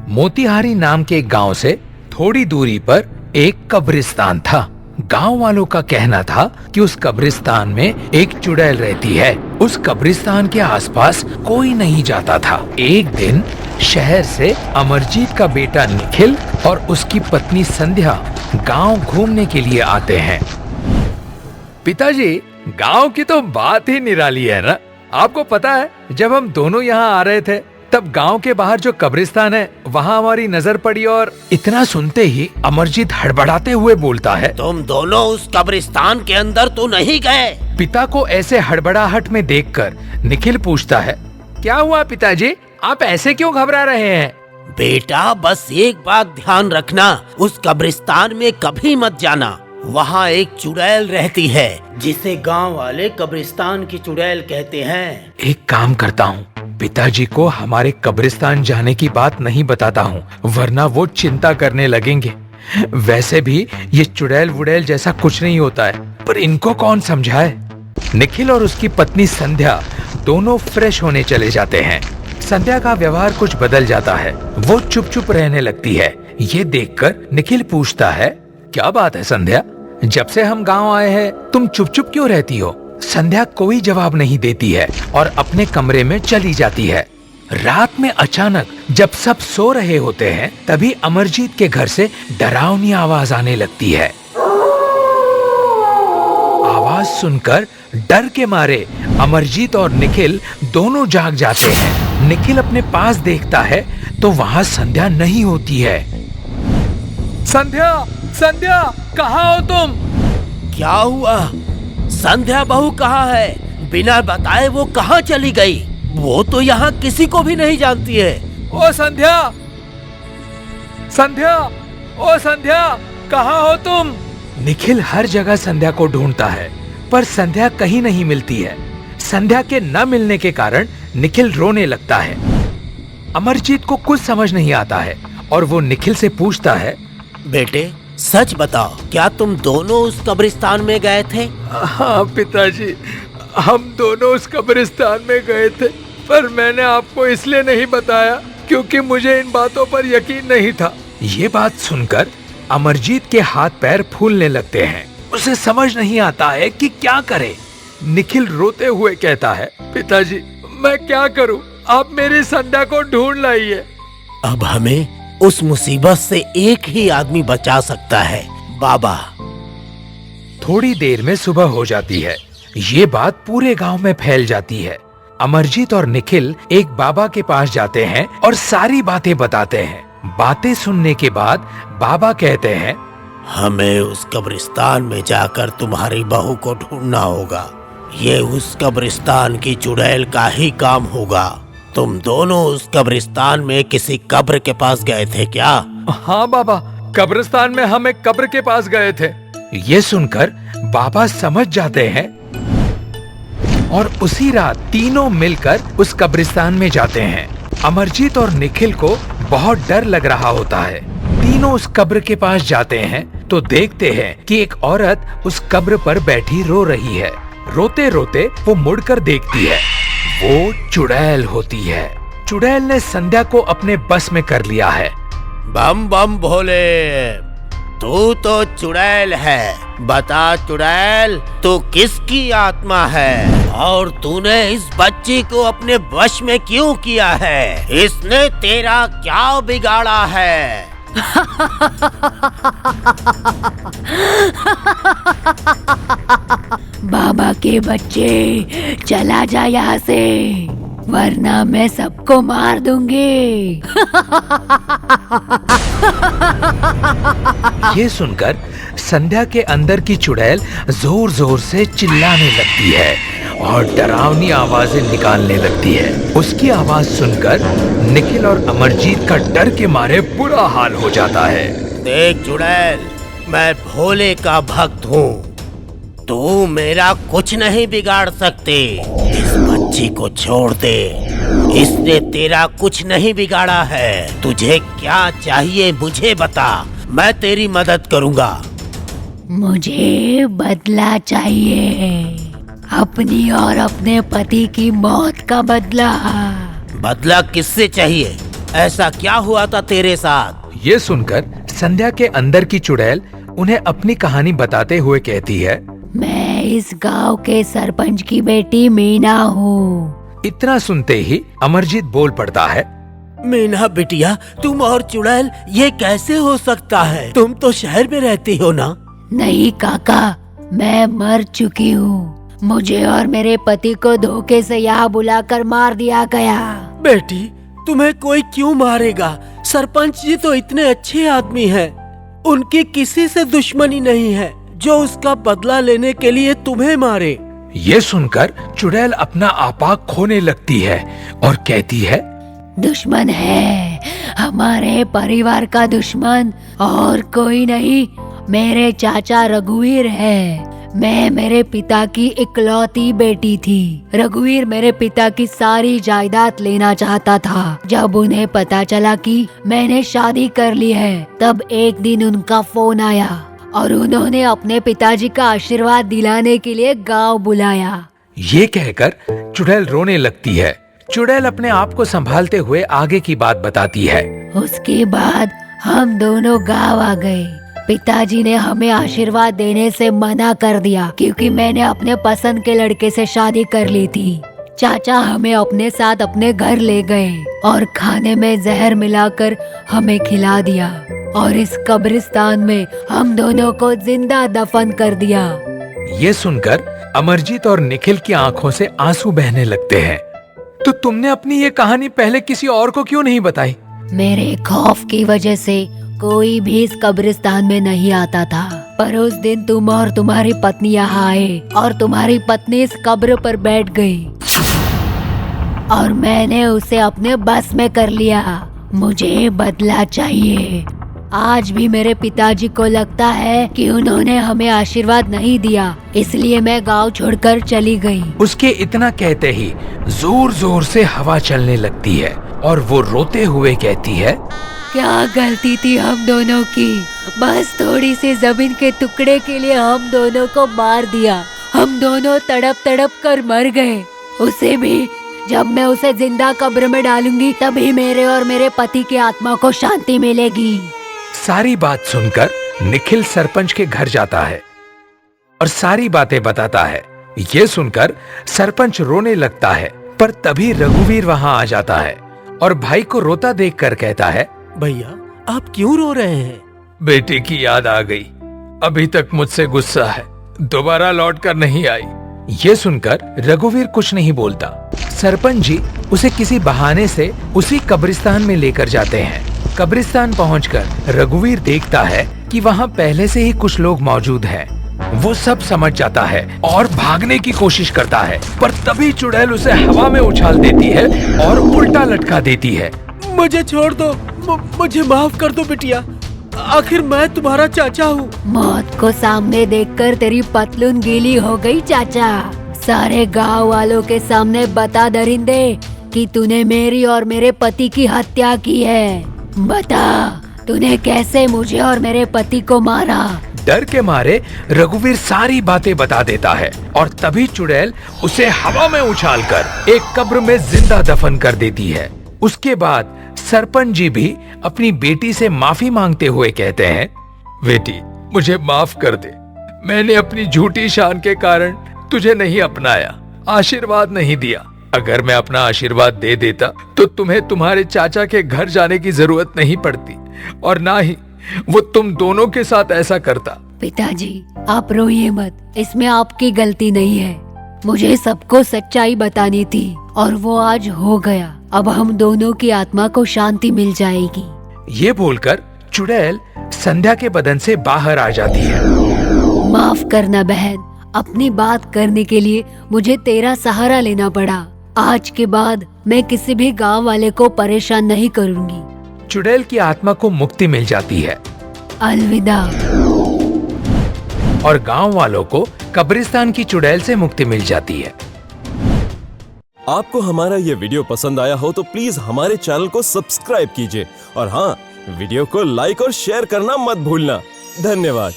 मोतिहारी नाम के एक गांव से थोड़ी दूरी पर एक कब्रिस्तान था। गांव वालों का कहना था कि उस कब्रिस्तान में एक चुड़ैल रहती है। उस कब्रिस्तान के आसपास कोई नहीं जाता था। एक दिन शहर से अमरजीत का बेटा निखिल और उसकी पत्नी संध्या गांव घूमने के लिए आते हैं। पिताजी, गांव की तो बात ही निराली है ना। आपको पता है, जब हम दोनों यहाँ आ रहे थे तब गांव के बाहर जो कब्रिस्तान है वहाँ हमारी नजर पड़ी और इतना सुनते ही अमरजीत हड़बड़ाते हुए बोलता है, तुम दोनों उस कब्रिस्तान के अंदर तो नहीं गए? पिता को ऐसे हड़बड़ाहट में देखकर निखिल पूछता है, क्या हुआ पिताजी, आप ऐसे क्यों घबरा रहे हैं? बेटा, बस एक बात ध्यान रखना, उस कब्रिस्तान में कभी मत जाना। वहाँ एक चुड़ैल रहती है जिसे गांव वाले कब्रिस्तान की चुड़ैल कहते हैं। एक काम करता हूँ, पिताजी को हमारे कब्रिस्तान जाने की बात नहीं बताता हूँ, वरना वो चिंता करने लगेंगे। वैसे भी ये चुड़ैल वुड़ैल जैसा कुछ नहीं होता है, पर इनको कौन समझाए। निखिल और उसकी पत्नी संध्या दोनों फ्रेश होने चले जाते हैं। संध्या का व्यवहार कुछ बदल जाता है, वो चुप चुप रहने लगती है। ये देखकर निखिल पूछता है, क्या बात है संध्या, जब से हम गांव आए हैं तुम चुप चुप क्यों रहती हो? संध्या कोई जवाब नहीं देती है और अपने कमरे में चली जाती है। रात में अचानक जब सब सो रहे होते हैं तभी अमरजीत के घर से डरावनी आवाज आने लगती है। आवाज सुनकर डर के मारे अमरजीत और निखिल दोनों जाग जाते हैं। निखिल अपने पास देखता है तो वहाँ संध्या नहीं होती है। संध्या, संध्या, कहाँ हो तुम? क्या हुआ? संध्या बहू कहाँ है? बिना बताए वो कहाँ चली गई? वो तो यहाँ किसी को भी नहीं जानती है। ओ संध्या, संध्या, ओ संध्या, कहाँ हो तुम? निखिल हर जगह संध्या को ढूंढता है पर संध्या कहीं नहीं मिलती है। संध्या के न मिलने के कारण निखिल रोने लगता है। अमरजीत को कुछ समझ नहीं आता है और वो निखिल से पूछता है, बेटे सच बताओ, क्या तुम दोनों उस कब्रिस्तान में गए थे? हाँ पिताजी, हम दोनों उस कब्रिस्तान में गए थे, पर मैंने आपको इसलिए नहीं बताया क्योंकि मुझे इन बातों पर यकीन नहीं था। ये बात सुनकर अमरजीत के हाथ पैर फूलने लगते हैं। उसे समझ नहीं आता है कि क्या करे। निखिल रोते हुए कहता है, पिताजी मैं क्या करूं, आप मेरी संध्या को ढूंढ लाइए। अब हमें उस मुसीबत से एक ही आदमी बचा सकता है, बाबा। थोड़ी देर में सुबह हो जाती है। ये बात पूरे गांव में फैल जाती है। अमरजीत और निखिल एक बाबा के पास जाते हैं और सारी बातें बताते हैं। बातें सुनने के बाद बाबा कहते हैं, हमें उस कब्रिस्तान में जाकर तुम्हारी बहू को ढूंढना होगा। ये उस कब्रिस्तान की चुड़ैल का ही काम होगा। तुम दोनों उस कब्रिस्तान में किसी कब्र के पास गए थे क्या? हाँ बाबा, कब्रिस्तान में हम एक कब्र के पास गए थे। ये सुनकर बाबा समझ जाते हैं और उसी रात तीनों मिलकर उस कब्रिस्तान में जाते हैं। अमरजीत और निखिल को बहुत डर लग रहा होता है। तीनों उस कब्र के पास जाते हैं तो देखते हैं कि एक औरत उस कब्र पर बैठी रो रही है। रोते रोते वो मुड़कर देखती है, वो चुड़ैल होती है। चुड़ैल ने संध्या को अपने बस में कर लिया है। बम बम भोले, तू तो चुड़ैल है। बता चुड़ैल, तू किसकी आत्मा है और तूने इस बच्ची को अपने वश में क्यों किया है? इसने तेरा क्या बिगाड़ा है? बाबा के बच्चे, चला जा यहाँ से, वरना मैं सबको मार दूंगी। ये सुनकर संध्या के अंदर की चुड़ैल जोर जोर से चिल्लाने लगती है और डरावनी आवाजें निकालने लगती है। उसकी आवाज सुनकर निखिल और अमरजीत का डर के मारे बुरा हाल हो जाता है। देख चुड़ैल, मैं भोले का भक्त हूँ, तू मेरा कुछ नहीं बिगाड़ सकते। इस बच्ची को छोड़ दे, इसने तेरा कुछ नहीं बिगाड़ा है। तुझे क्या चाहिए मुझे बता, मैं तेरी मदद करूँगा। मुझे बदला चाहिए, अपनी और अपने पति की मौत का बदला। बदला किससे चाहिए? ऐसा क्या हुआ था तेरे साथ? ये सुनकर संध्या के अंदर की चुड़ैल उन्हें अपनी कहानी बताते हुए कहती है, मैं इस गांव के सरपंच की बेटी मीना हूँ। इतना सुनते ही अमरजीत बोल पड़ता है, मीना बिटिया, तुम और चुड़ैल ये कैसे हो सकता है? तुम तो शहर में रहती हो ना? नहीं काका, मैं मर चुकी हूँ। मुझे और मेरे पति को धोखे से यहाँ बुलाकर मार दिया गया। बेटी, तुम्हें कोई क्यों मारेगा? सरपंच जी तो इतने अच्छे आदमी हैं। उनकी किसी से दुश्मनी नहीं है जो उसका बदला लेने के लिए तुम्हें मारे। ये सुनकर चुड़ैल अपना आपा खोने लगती है और कहती है, दुश्मन है, हमारे परिवार का दुश्मन और कोई नहीं, मेरे चाचा रघुवीर है। मैं मेरे पिता की इकलौती बेटी थी। रघुवीर मेरे पिता की सारी जायदाद लेना चाहता था। जब उन्हें पता चला कि मैंने शादी कर ली है, तब एक दिन उनका फोन आया और उन्होंने अपने पिताजी का आशीर्वाद दिलाने के लिए गांव बुलाया। ये कहकर चुड़ैल रोने लगती है। चुड़ैल अपने आप को संभालते हुए आगे की बात बताती है। उसके बाद हम दोनों गांव आ गए। पिताजी ने हमें आशीर्वाद देने से मना कर दिया क्योंकि मैंने अपने पसंद के लड़के से शादी कर ली थी। चाचा हमें अपने साथ अपने घर ले गए और खाने में जहर मिलाकर हमें खिला दिया और इस कब्रिस्तान में हम दोनों को जिंदा दफन कर दिया। ये सुनकर अमरजीत और निखिल की आंखों से आंसू बहने लगते हैं। तो तुमने अपनी ये कहानी पहले किसी और को क्यों नहीं बताई? मेरे खौफ की वजह से कोई भी इस कब्रिस्तान में नहीं आता था, पर उस दिन तुम और तुम्हारी पत्नी यहाँ आए और तुम्हारी पत्नी इस कब्र पर बैठ गई और मैंने उसे अपने बस में कर लिया। मुझे बदला चाहिए। आज भी मेरे पिताजी को लगता है कि उन्होंने हमें आशीर्वाद नहीं दिया, इसलिए मैं गांव छोड़कर चली गई। उसके इतना कहते ही जोर जोर से हवा चलने लगती है और वो रोते हुए कहती है, क्या गलती थी हम दोनों की। बस थोड़ी सी जमीन के टुकड़े के लिए हम दोनों को मार दिया। हम दोनों तड़प तड़प कर मर गए। उसे भी जब मैं उसे जिंदा कब्र में डालूंगी तभी मेरे और मेरे पति की आत्मा को शांति मिलेगी। सारी बात सुनकर निखिल सरपंच के घर जाता है और सारी बातें बताता है। ये सुनकर सरपंच रोने लगता है, पर तभी रघुवीर वहाँ आ जाता है और भाई को रोता देखकर कहता है, भैया आप क्यों रो रहे हैं? बेटी की याद आ गई। अभी तक मुझसे गुस्सा है, दोबारा लौट कर नहीं आई। ये सुनकर रघुवीर कुछ नहीं बोलता। सरपंच जी उसे किसी बहाने से उसी कब्रिस्तान में लेकर जाते हैं। कब्रिस्तान पहुंचकर रघुवीर देखता है कि वहाँ पहले से ही कुछ लोग मौजूद हैं। वो सब समझ जाता है और भागने की कोशिश करता है, पर तभी चुड़ैल उसे हवा में उछाल देती है और उल्टा लटका देती है। मुझे छोड़ दो, मुझे माफ कर दो बिटिया। आखिर मैं तुम्हारा चाचा हूँ। मौत को सामने देखकर तेरी पतलून गीली हो गई चाचा। सारे गांव वालों के सामने बता दरिंदे कि तूने मेरी और मेरे पति की हत्या की है। बता तूने कैसे मुझे और मेरे पति को मारा। डर के मारे रघुवीर सारी बातें बता देता है और तभी चुड़ैल उसे हवा में उछालकर एक कब्र में जिंदा दफन कर देती है। उसके बाद सरपंच जी भी अपनी बेटी से माफी मांगते हुए कहते हैं, बेटी मुझे माफ कर दे। मैंने अपनी झूठी शान के कारण तुझे नहीं अपनाया, आशीर्वाद नहीं दिया। अगर मैं अपना आशीर्वाद दे देता तो तुम्हें तुम्हारे चाचा के घर जाने की जरूरत नहीं पड़ती और ना ही वो तुम दोनों के साथ ऐसा करता। पिताजी आप रोइए मत, इसमें आपकी गलती नहीं है। मुझे सबको सच्चाई बतानी थी और वो आज हो गया। अब हम दोनों की आत्मा को शांति मिल जाएगी। ये बोलकर चुड़ैल संध्या के बदन से बाहर आ जाती है। माफ करना बहन, अपनी बात करने के लिए मुझे तेरा सहारा लेना पड़ा। आज के बाद मैं किसी भी गांव वाले को परेशान नहीं करूंगी। चुड़ैल की आत्मा को मुक्ति मिल जाती है। अलविदा। और गांव वालों को कब्रिस्तान की चुड़ैल से मुक्ति मिल जाती है। आपको हमारा ये वीडियो पसंद आया हो तो प्लीज हमारे चैनल को सब्सक्राइब कीजिए और हाँ, वीडियो को लाइक और शेयर करना मत भूलना। धन्यवाद।